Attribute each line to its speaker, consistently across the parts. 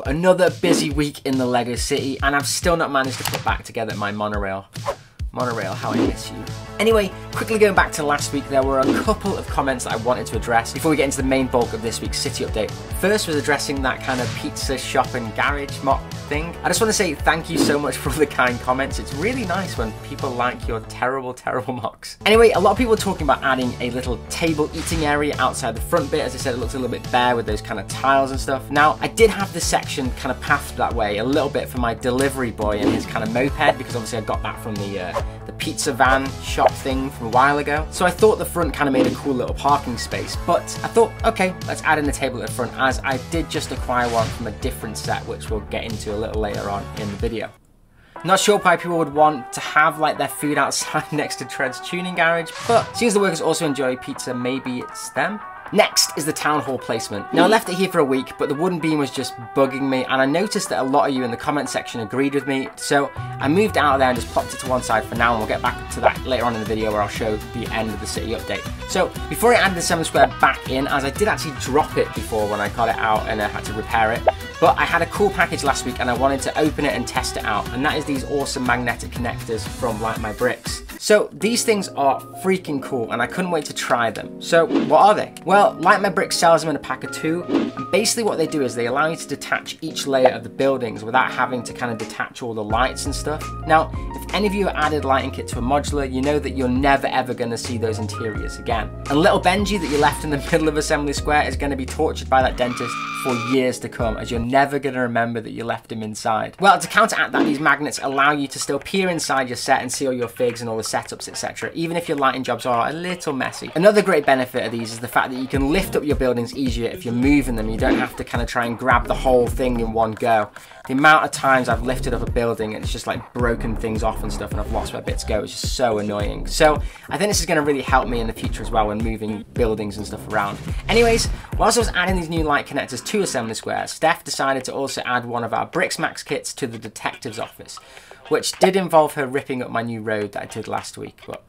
Speaker 1: another busy week in the LEGO City, and I've still not managed to put back together my monorail. Monorail, how I miss you. Anyway, quickly going back to last week, there were a couple of comments that I wanted to address before we get into the main bulk of this week's city update. First was addressing that kind of pizza shop and garage mock thing. I just want to say thank you so much for all the kind comments. It's really nice when people like your terrible, terrible mocks. Anyway, a lot of people are talking about adding a little table eating area outside the front bit. As I said, it looks a little bit bare with those kind of tiles and stuff. Now, I did have this section kind of pathed that way a little bit for my delivery boy and his kind of moped, because obviously I got that from the pizza van shop thing from a while ago. So I thought the front kind of made a cool little parking space, but I thought, okay, let's add in a table at the front, as I did just acquire one from a different set, which we'll get into a little later on in the video. Not sure why people would want to have like their food outside next to Tread's tuning garage, but seeing as the workers also enjoy pizza, maybe it's them. Next is the Town Hall placement. Now I left it here for a week, but the wooden beam was just bugging me, and I noticed that a lot of you in the comment section agreed with me, so I moved out of there and just popped it to one side for now, and we'll get back to that later on in the video where I'll show the end of the city update. So before I added the 7 square back in, as I did actually drop it before when I got it out and I had to repair it, but I had a cool package last week and I wanted to open it and test it out, and that is these awesome magnetic connectors from Like My Bricks. So these things are freaking cool and I couldn't wait to try them. So what are they? Well, Like My Bricks sells them in a pack of 2, and basically what they do is they allow you to detach each layer of the buildings without having to kind of detach all the lights and stuff. Now, if any of you have added lighting kit to a modular, you know that you're never ever going to see those interiors again. And little Benji that you left in the middle of Assembly Square is going to be tortured by that dentist for years to come, as you're never going to remember that you left him inside. Well, to counteract that, these magnets allow you to still peer inside your set and see all your figs and all the setups, etc., even if your lighting jobs are a little messy. Another great benefit of these is the fact that you can lift up your buildings easier if you're moving them. You don't have to kind of try and grab the whole thing in one go. The amount of times I've lifted up a building and it's just like broken things off and stuff, and I've lost where bits go, is just so annoying. So I think this is going to really help me in the future as well when moving buildings and stuff around. Anyways, whilst I was adding these new light connectors to Assembly Square, Steph decided to also add one of our Bricknit kits to the detective's office, which did involve her ripping up my new road that I did last week, but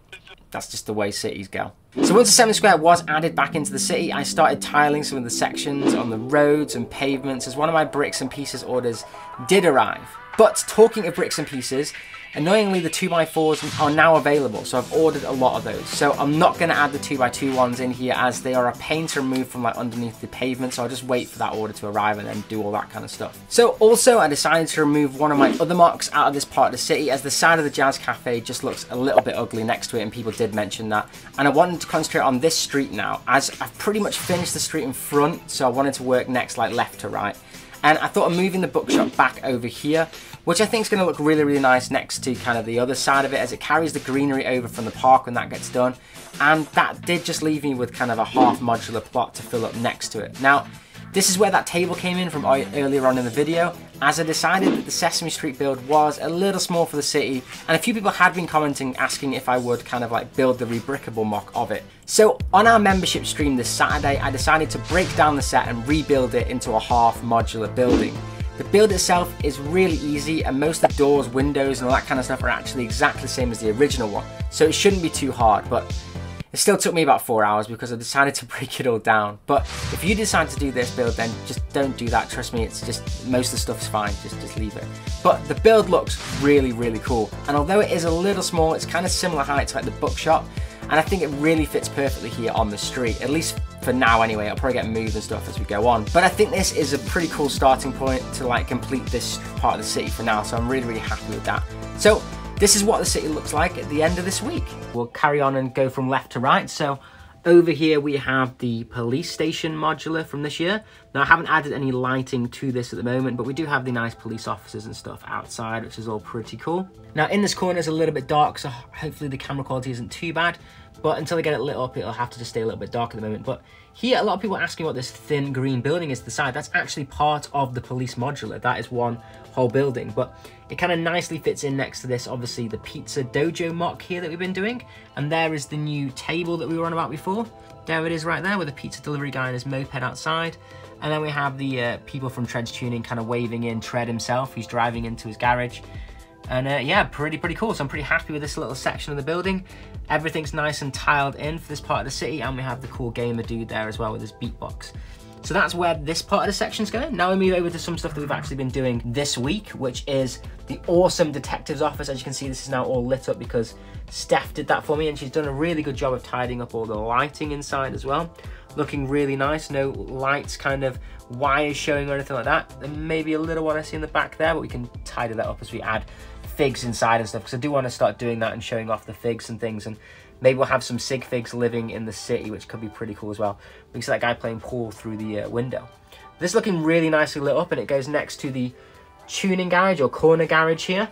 Speaker 1: that's just the way cities go. So once Assembly Square was added back into the city, I started tiling some of the sections on the roads and pavements, as one of my bricks and pieces orders did arrive. But talking of bricks and pieces, annoyingly the 2x4s are now available, so I've ordered a lot of those. So I'm not going to add the 2x2 ones in here, as they are a pain to remove from like underneath the pavement, so I'll just wait for that order to arrive and then do all that kind of stuff. So also I decided to remove one of my other mocks out of this part of the city, as the side of the Jazz Cafe just looks a little bit ugly next to it, and people did mention that. And I wanted to concentrate on this street now, as I've pretty much finished the street in front, so I wanted to work next like left to right. And I thought of moving the bookshop back over here, which I think is going to look really, really nice next to kind of the other side of it, as it carries the greenery over from the park when that gets done. And that did just leave me with kind of a half modular plot to fill up next to it. Now, this is where that table came in from earlier on in the video, as I decided that the Sesame Street build was a little small for the city, and a few people had been commenting asking if I would kind of like build the rebrickable mock of it. So on our membership stream this Saturday, I decided to break down the set and rebuild it into a half modular building. The build itself is really easy, and most of the doors, windows and all that kind of stuff are actually exactly the same as the original one, so it shouldn't be too hard. But it still took me about 4 hours because I decided to break it all down. But if you decide to do this build, then just don't do that. Trust me, it's just, most of the stuff's fine, just leave it. But the build looks really, really cool. And although it is a little small, it's kind of similar height to like the bookshop. And I think it really fits perfectly here on the street, at least for now anyway. I'll probably get moved and stuff as we go on. But I think this is a pretty cool starting point to like complete this part of the city for now. So I'm really, really happy with that. So this is what the city looks like at the end of this week. We'll carry on and go from left to right. So over here we have the police station modular from this year. Now I haven't added any lighting to this at the moment, but we do have the nice police officers and stuff outside, which is all pretty cool. Now in this corner it's a little bit dark, so hopefully the camera quality isn't too bad. But until I get it lit up, it'll have to just stay a little bit dark at the moment. But here, a lot of people are asking what this thin green building is to the side. That's actually part of the police modular. That is one whole building. But it kind of nicely fits in next to this, obviously, the pizza dojo mock here that we've been doing. And there is the new table that we were on about before. There it is right there, with a pizza delivery guy and his moped outside. And then we have the people from Tread's Tuning kind of waving in Tread himself, who's driving into his garage. And yeah, pretty cool. So I'm pretty happy with this little section of the building. Everything's nice and tiled in for this part of the city, and we have the cool gamer dude there as well with his beatbox. So that's where this part of the section's going. Now we move over to some stuff that we've actually been doing this week, which is the awesome detective's office. As you can see, this is now all lit up because Steph did that for me, and she's done a really good job of tidying up all the lighting inside as well. Looking really nice, no lights kind of wires showing or anything like that. And maybe a little one I see in the back there, but we can tidy that up as we add figs inside and stuff, because I do want to start doing that and showing off the figs and things. And maybe we'll have some sig figs living in the city, which could be pretty cool as well. We can see that guy playing pool through the window. This is looking really nicely lit up, and it goes next to the tuning garage or corner garage here.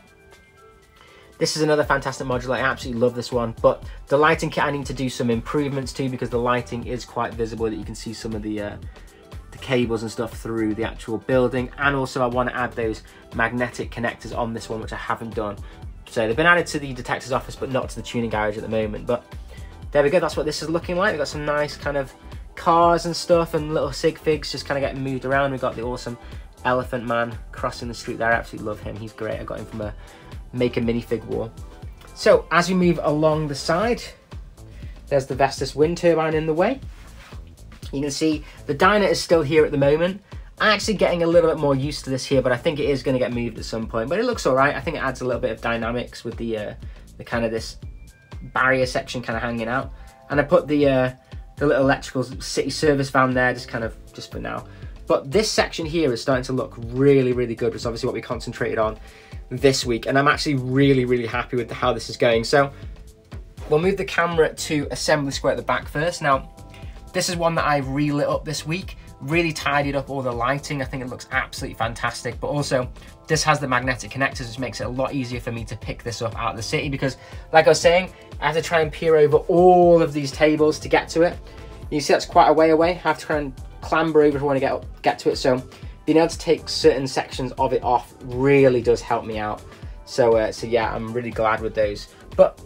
Speaker 1: This is another fantastic modular. I absolutely love this one, but the lighting kit I need to do some improvements to, because the lighting is quite visible, that you can see some of the cables and stuff through the actual building. And also I want to add those magnetic connectors on this one, which I haven't done. So they've been added to the detective's office, but not to the tuning garage at the moment. But there we go, that's what this is looking like. We've got some nice kind of cars and stuff and little sig figs just kind of getting moved around. We've got the awesome elephant man crossing the street there. I absolutely love him, he's great. I got him from a make a minifig wall. So as we move along the side, there's the Vestas wind turbine in the way. You can see the diner is still here at the moment. I'm actually getting a little bit more used to this here, but I think it is going to get moved at some point. But it looks all right. I think it adds a little bit of dynamics with the kind of this barrier section kind of hanging out. And I put the little electrical city service van there, just for now. But this section here is starting to look really, really good, which is obviously what we concentrated on this week. And I'm actually really, really happy with how this is going. So we'll move the camera to assembly square at the back first. Now, this is one that I re-lit up this week, really tidied up all the lighting. I think it looks absolutely fantastic, but also this has the magnetic connectors, which makes it a lot easier for me to pick this up out of the city, because like I was saying, I have to try and peer over all of these tables to get to it. You see that's quite a way away. I have to try and clamber over if I want to get to it. So being able to take certain sections of it off really does help me out. So yeah, I'm really glad with those. But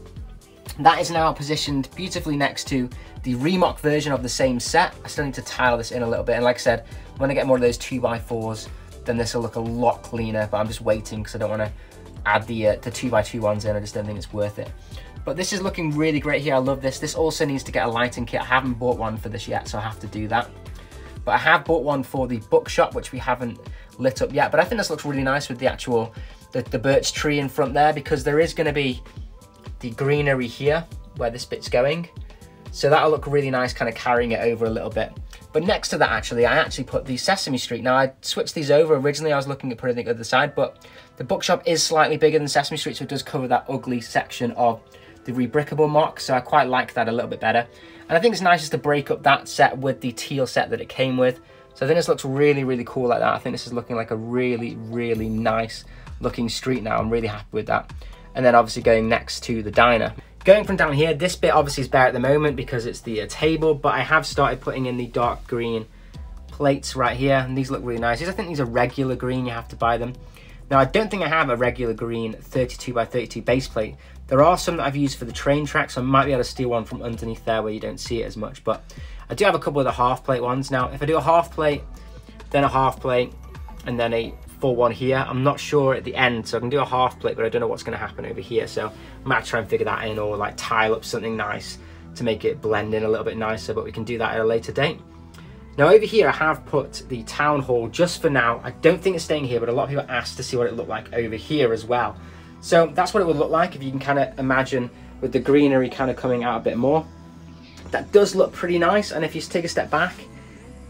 Speaker 1: that is now positioned beautifully next to the reMOC version of the same set. I still need to tile this in a little bit. And like I said, when I get more of those 2x4s, then this will look a lot cleaner, but I'm just waiting because I don't want to add the 2x2 ones in. I just don't think it's worth it. But this is looking really great here. I love this. This also needs to get a lighting kit. I haven't bought one for this yet, so I have to do that. But I have bought one for the bookshop, which we haven't lit up yet. But I think this looks really nice with the actual, the birch tree in front there, because there is going to be the greenery here where this bit's going. So that'll look really nice, kind of carrying it over a little bit. But next to that, actually, I actually put the Sesame Street. Now, I switched these over. Originally, I was looking at putting it at the other side, but the bookshop is slightly bigger than Sesame Street, so it does cover that ugly section of the rebrickable MOC, so I quite like that a little bit better. And I think it's nice just to break up that set with the teal set that it came with. So I think this looks really, really cool like that. I think this is looking like a really, really nice looking street now. I'm really happy with that. And then obviously going next to the diner. Going from down here, this bit obviously is bare at the moment because it's the table, but I have started putting in the dark green plates right here, and these look really nice. I think these are regular green, you have to buy them. Now, I don't think I have a regular green 32x32 base plate. There are some that I've used for the train tracks, so I might be able to steal one from underneath there where you don't see it as much, but I do have a couple of the half plate ones. Now, if I do a half plate, then a half plate, and then a full one here, I'm not sure at the end, so I can do a half plate, but I don't know what's going to happen over here, so I might try and figure that in, or like tile up something nice to make it blend in a little bit nicer, but we can do that at a later date. Now over here I have put the town hall just for now. I don't think it's staying here, but a lot of people asked to see what it looked like over here as well. So that's what it would look like if you can kind of imagine with the greenery kind of coming out a bit more. That does look pretty nice, and if you take a step back,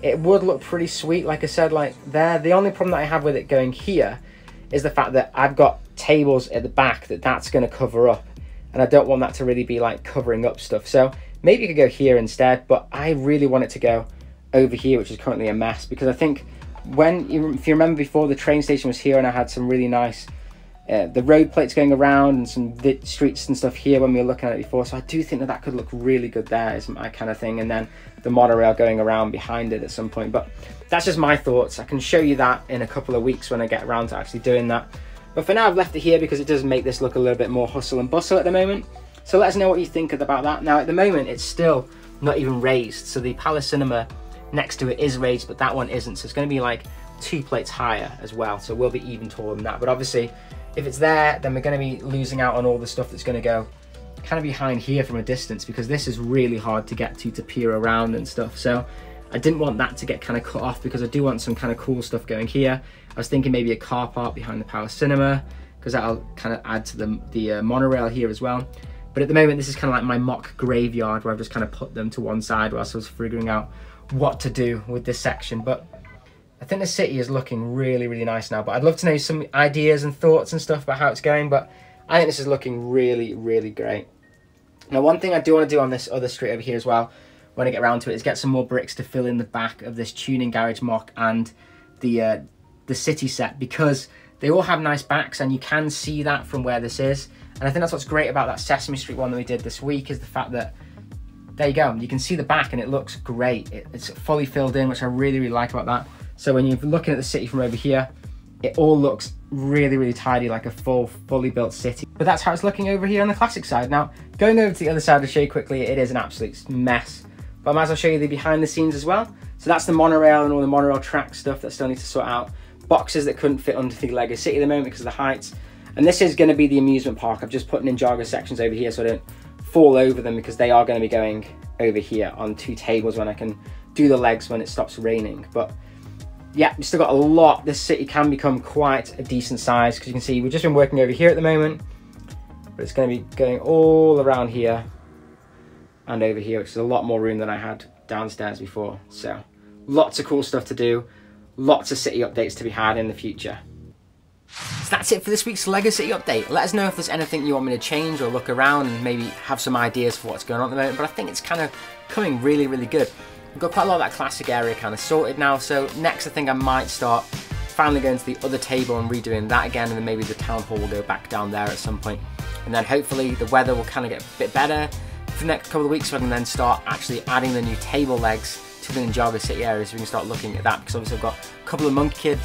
Speaker 1: it would look pretty sweet, like I said, like there. The only problem that I have with it going here is the fact that I've got tables at the back that's going to cover up, and I don't want that to really be like covering up stuff. So maybe you could go here instead, but I really want it to go over here, which is currently a mess, because I think if you remember before, the train station was here and I had some really nice the road plates going around and some streets and stuff here when we were looking at it before. So I do think that could look really good there, is my kind of thing. And then the monorail going around behind it at some point. But that's just my thoughts. I can show you that in a couple of weeks when I get around to actually doing that. But for now, I've left it here because it does make this look a little bit more hustle and bustle at the moment. So let us know what you think about that. Now, at the moment, it's still not even raised. So the Palace Cinema next to it is raised, but that one isn't. So it's going to be like 2 plates higher as well. So we'll be even taller than that. But obviously, if it's there, then we're going to be losing out on all the stuff that's going to go kind of behind here from a distance, because this is really hard to get to peer around and stuff. So I didn't want that to get kind of cut off because I do want some kind of cool stuff going here. I was thinking maybe a car park behind the Power Cinema, because that'll kind of add to the monorail here as well. But at the moment, this is kind of like my mock graveyard where I've just kind of put them to one side whilst I was figuring out what to do with this section. But I think the city is looking really, really nice now. But I'd love to know some ideas and thoughts and stuff about how it's going. But I think this is looking really, really great. Now, one thing I do want to do on this other street over here as well, when I get around to it, is get some more bricks to fill in the back of this tuning garage mock and the city set, because they all have nice backs and you can see that from where this is. And I think that's what's great about that Sesame Street one that we did this week, is the fact that, there you go, you can see the back and it looks great. It's fully filled in, which I really, really like about that. So when you're looking at the city from over here, it all looks really, really tidy, like a fully built city. But that's how it's looking over here on the classic side. Now, going over to the other side to show you quickly, it is an absolute mess. But I might as well show you the behind the scenes as well. So that's the monorail and all the monorail track stuff that still need to sort out. Boxes that couldn't fit under the LEGO City at the moment because of the heights. And this is going to be the amusement park. I've just put Ninjago sections over here so I don't fall over them, because they are going to be going over here on 2 tables when I can do the legs when it stops raining. But yeah, we've still got a lot. This city can become quite a decent size, because you can see we've just been working over here at the moment, but it's going to be going all around here and over here, which is a lot more room than I had downstairs before. So lots of cool stuff to do, lots of city updates to be had in the future. So that's it for this week's LEGO City update. Let us know if there's anything you want me to change or look around and maybe have some ideas for what's going on at the moment. But I think it's kind of coming really, really good. We've got quite a lot of that classic area kind of sorted now. So next, I think I might start finally going to the other table and redoing that again. And then maybe the Town Hall will go back down there at some point. And then hopefully the weather will kind of get a bit better for the next couple of weeks, so I can then start actually adding the new table legs to the Ninjago City area, so we can start looking at that, because obviously I've got a couple of Monkey Kid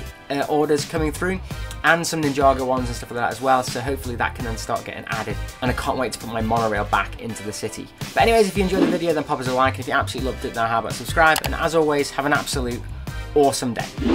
Speaker 1: orders coming through and some Ninjago ones and stuff like that as well, so hopefully that can then start getting added, and I can't wait to put my monorail back into the city. But anyways, if you enjoyed the video, then pop us a like, and if you absolutely loved it, then how about subscribe, and as always, have an absolute awesome day.